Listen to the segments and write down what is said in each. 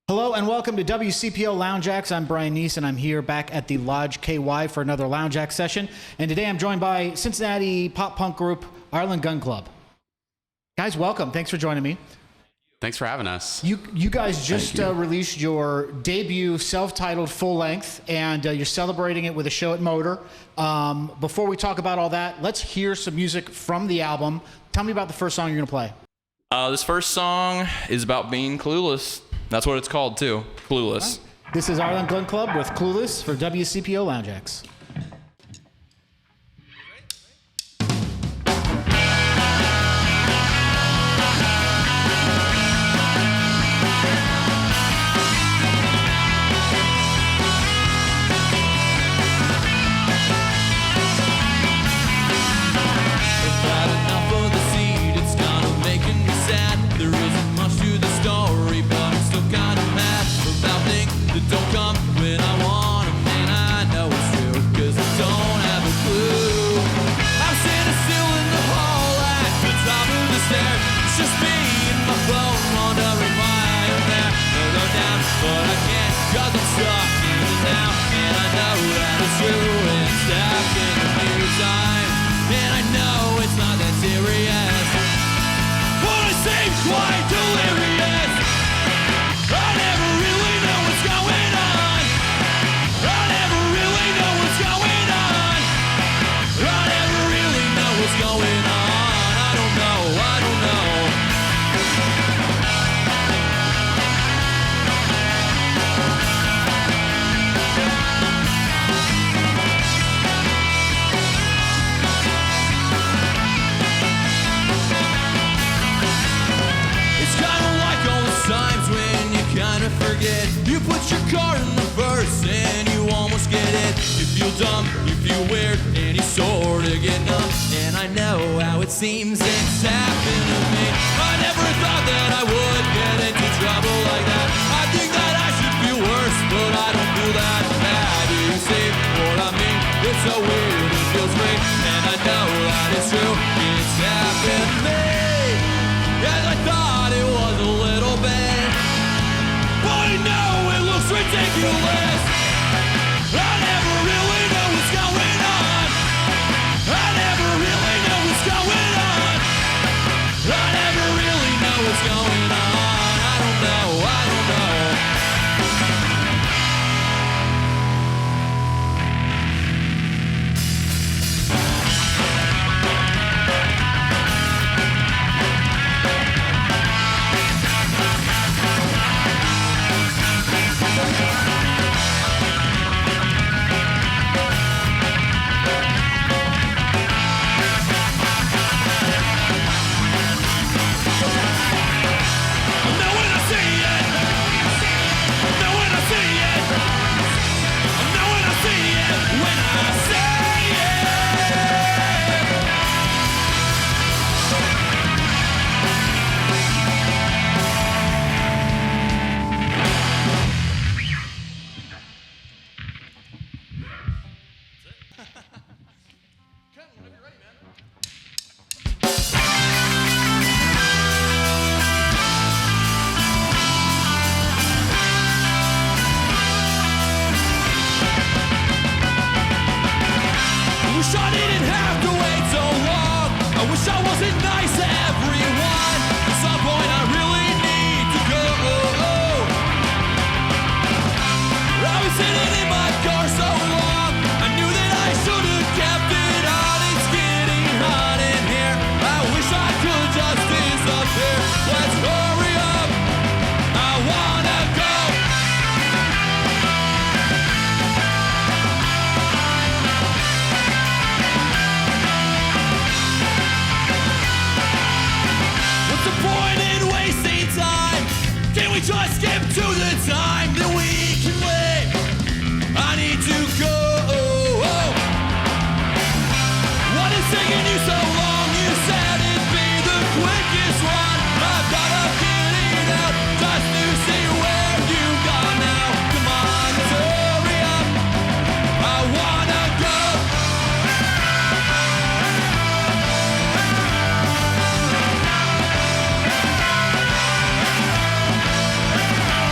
Hello and welcome to WCPO Lounge Acts. I'm Brian Neese and I'm here back at the Lodge KY for another Lounge Act session. And today I'm joined by Cincinnati pop punk group Arlen Gun Club. Guys, welcome. Thanks for joining me. Thanks for having us. You guys just released your debut self-titled full length and you're celebrating it with a show at Motor. Before we talk about all that, let's hear some music from the album. Tell me about the first song you're going to play. This first song is about being clueless. That's what it's called, too. Clueless. Right. This is Arlen Gun Club with Clueless for WCPO Lounge Acts. Don't come when I want them, and I know it's true, cause I don't have a clue. I'm standing still in the hall at the top of the stairs. It's just me and my phone wondering why I'm there. No, go down, but I can't, cause I'm stuck in the now. And I know that it's true, and it's happened a few times. And I know it's not that serious, but it seems quite delirious. I never really know what's going on. I never really know what's going on. I never really know what's going on. I don't know, I don't know. It's kind of like all those times when you kind of forget. You put your car in reverse and you almost get it. You feel dumb, you feel weird, and you sort of get numb. And I know how it seems it's happened to me. I never thought that I would get into trouble like that. I think that I should feel worse, but I don't feel that bad. Do you see what I mean? It's so weird, it feels great, and I know that it's true. It's happened to me, as I thought it was a little bit. But no, it looks ridiculous. I never really know what's going on. I never really know what's going on. I never really know what's going on. I don't know, I don't know.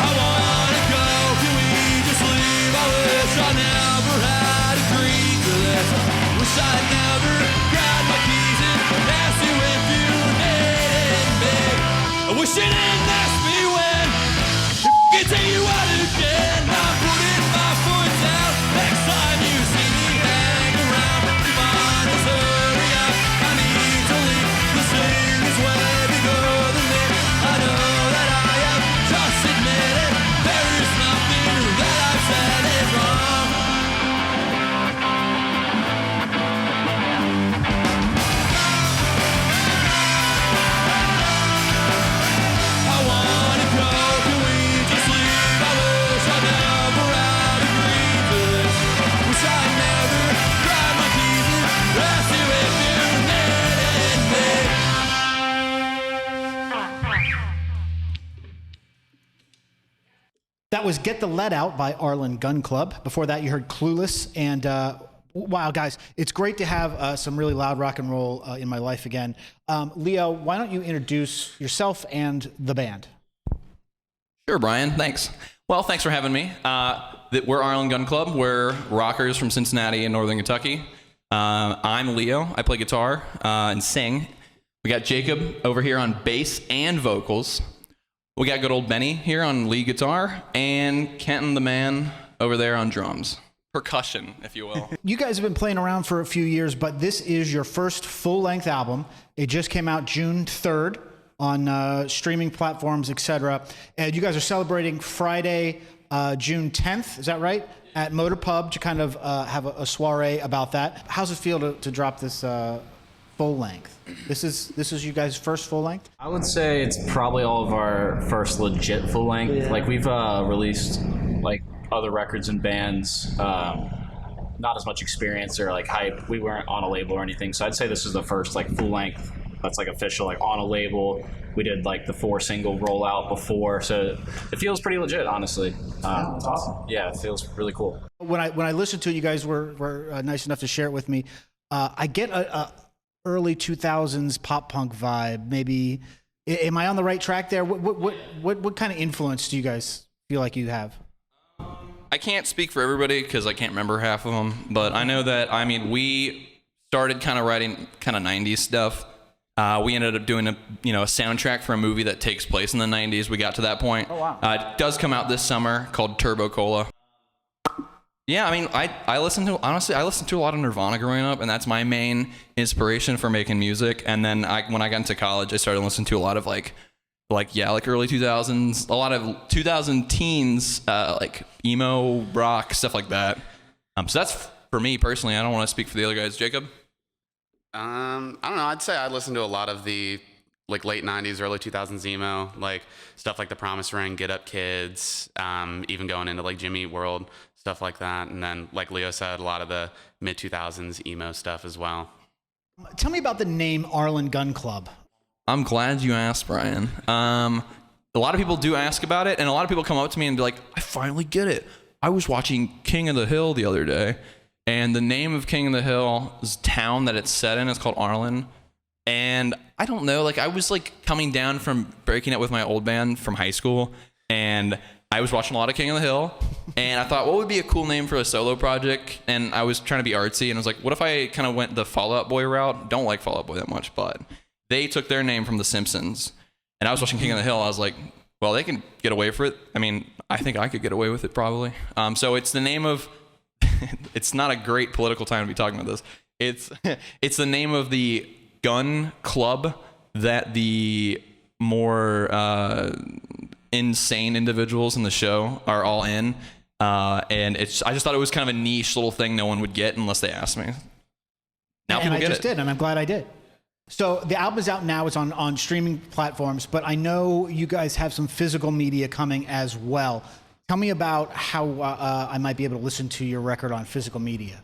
I want That was Get the Lead Out by Arlen Gun Club. Before that, you heard Clueless. And wow, guys, it's great to have some really loud rock and roll in my life again. Leo, why don't you introduce yourself and the band? Sure, Brian. Thanks. Well, thanks for having me. We're Arlen Gun Club. We're rockers from Cincinnati and Northern Kentucky. I'm Leo. I play guitar and sing. We got Jacob over here on bass and vocals. We got good old Benny here on lead guitar, and Kenton the man over there on drums. Percussion, if you will. You guys have been playing around for a few years, but this is your first full-length album. It just came out June 3rd on streaming platforms, etc. And you guys are celebrating Friday, June 10th. Is that right? At Motor Pub to kind of have a soiree about that. How's it feel to drop this full length? This is you guys' first full length? I would say it's probably all of our first legit full length. Yeah. Like we've released like other records and bands, not as much experience or like hype. We weren't on a label or anything, so I'd say this is the first like full length that's like official, like on a label. We did like the 4-single rollout before, so it feels pretty legit, honestly. That's awesome. Yeah, it feels really cool. When I listened to it, you guys were nice enough to share it with me. I get a early 2000s pop punk vibe. Maybe, am I on the right track there? What kind of influence do you guys feel like you have? I can't speak for everybody because I can't remember half of them, but I know that, I mean, we started kind of writing kind of 90s stuff. We ended up doing a soundtrack for a movie that takes place in the 90s. We got to that point. Oh, wow. It does come out this summer called Turbo Cola. Yeah, I mean, I listened to a lot of Nirvana growing up, and that's my main inspiration for making music. And then when I got into college, I started listening to a lot of like early 2000s, a lot of 2000 teens, like emo rock, stuff like that. So that's for me personally. I don't want to speak for the other guys. Jacob? I don't know. I'd say I listened to a lot of the like late 90s, early 2000s emo, like stuff like The Promise Ring, Get Up Kids, even going into like Jimmy Eat World, stuff like that. And then, like Leo said, a lot of the mid 2000s emo stuff as well. Tell me about the name Arlen Gun Club. I'm glad you asked, Brian. A lot of people do ask about it, and a lot of people come up to me and be like, I finally get it. I was watching King of the Hill the other day, and the name of King of the Hill's town that it's set in is called Arlen. And I don't know, like I was like coming down from breaking up with my old band from high school, and I was watching a lot of King of the Hill, and I thought, what would be a cool name for a solo project? And I was trying to be artsy, and I was like, what if I kind of went the Fall Out Boy route? Don't like Fall Out Boy that much, but they took their name from The Simpsons. And I was watching King of the Hill, I was like, well, they can get away with it. I mean, I think I could get away with it probably. So it's the name of, it's not a great political time to be talking about this. It's the name of the gun club that the more insane individuals in the show are all in. And I just thought it was kind of a niche little thing no one would get unless they asked me. Now people get it. I just did, and I'm glad I did. So the album is out now. It's on streaming platforms, but I know you guys have some physical media coming as well. Tell me about how I might be able to listen to your record on physical media.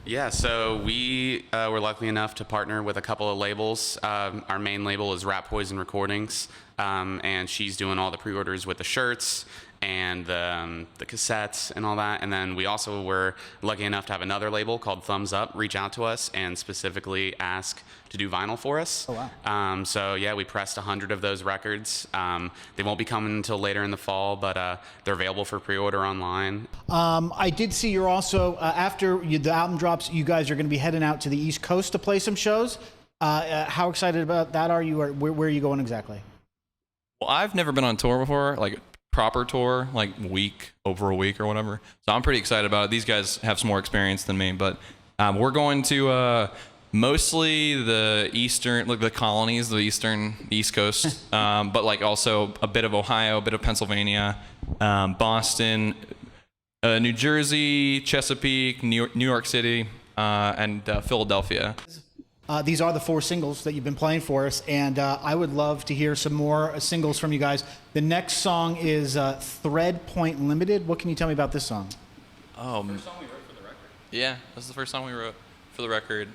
Yeah, so we were lucky enough to partner with a couple of labels. Our main label is Rap Poison Recordings, and she's doing all the pre-orders with the shirts and the cassettes and all that. And then we also were lucky enough to have another label called Thumbs Up reach out to us and specifically ask to do vinyl for us. Oh, wow. So yeah, we pressed 100 of those records. They won't be coming until later in the fall, but they're available for pre-order online. I did see you're also, after the album drops, you guys are going to be heading out to the East Coast to play some shows. How excited about that are you, or where are you going exactly? Well, I've never been on tour before, like proper tour, like over a week or whatever. So I'm pretty excited about it. These guys have some more experience than me, but we're going to mostly the eastern, like the colonies, the East Coast, but like also a bit of Ohio, a bit of Pennsylvania, Boston, New Jersey, Chesapeake, New York City, and Philadelphia. These are the 4 singles that you've been playing for us, and I would love to hear some more singles from you guys. The next song is Thread Point Limited. What can you tell me about this song? Oh, the first song we wrote for the record. Yeah, this is the first song we wrote for the record.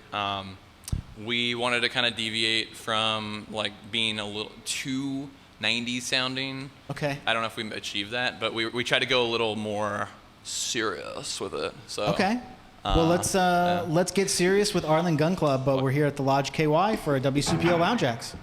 We wanted to kind of deviate from like being a little too 90s sounding. Okay. I don't know if we achieved that, but we tried to go a little more serious with it. So Okay. Well, let's get serious with Arlen Gun Club, but we're here at the Lodge KY for a WCPO Lounge Acts.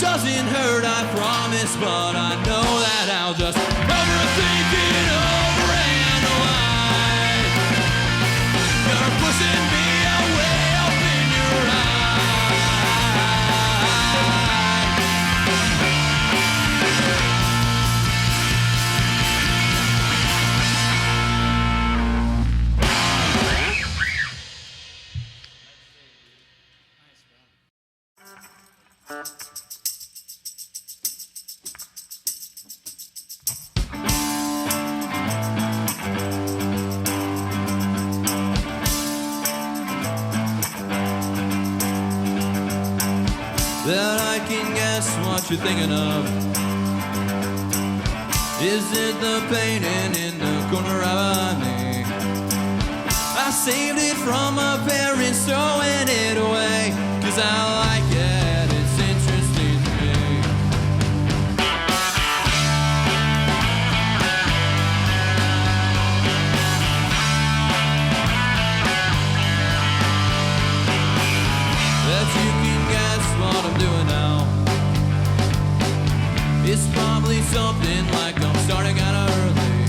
Doesn't hurt, I promise, but I know that I'll just overthink it over and wide. You're pushing me away up in your that I can guess what you're thinking of. Is it the painting in the corner of a knee? I saved it from my parents, throwing it away, 'cause I like it, it's interesting to me. That you can guess what I'm doing now. It's probably something like I'm starting out early.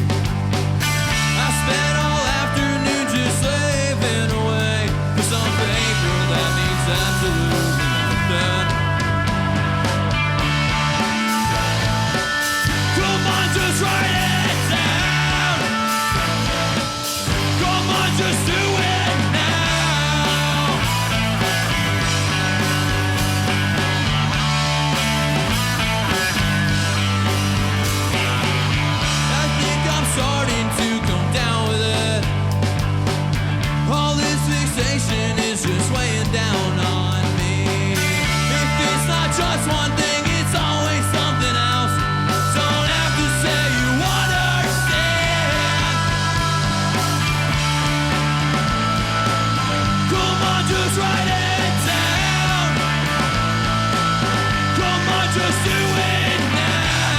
I spent all afternoon just slaving away for some paper that means absolutely nothing. Come on, just write it down. Come on, just do it now. just write it down. Come on, just do it now.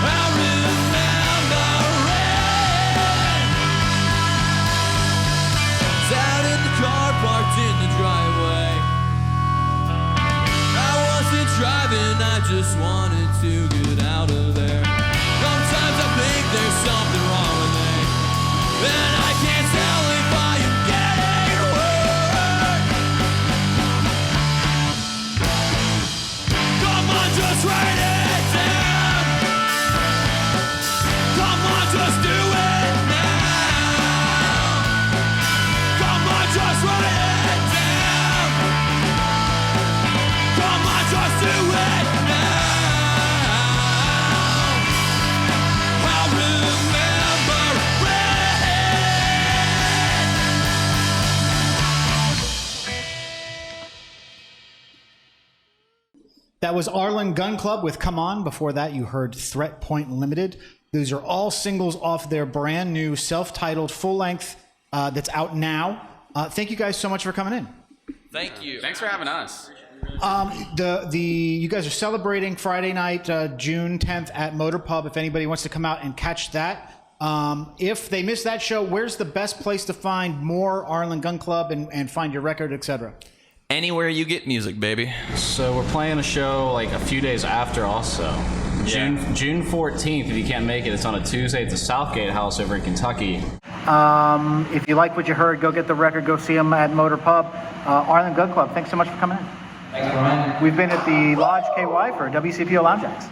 I remember it. Sat in the car parked in the driveway. I wasn't driving, I just wanted to get out of there. Sometimes I think there's something wrong with me, and I can't tell if I am getting hurt. Come on, just write it down. Come on, just do it now. Come on, just write it down. Come on, just do it now. I remember That was Arlen Gun Club with Come On. Before that, you heard Threat Point Limited. Those are all singles off their brand new self-titled full-length that's out now. Thank you guys so much for coming in. Thank you. Thanks for having us. You guys are celebrating Friday night, June 10th at Motor Pub. If anybody wants to come out and catch that. If they miss that show, where's the best place to find more Arlen Gun Club and find your record, etc.? Anywhere you get music, baby. So we're playing a show like a few days after also. June 14th, if you can't make it, it's on a Tuesday at the Southgate House over in Kentucky. If you like what you heard, go get the record, go see them at Motor Pub. Arlen Gun Club, thanks so much for coming in. Thanks, Brian. We've been at the Lodge KY for WCPO Lounge Acts.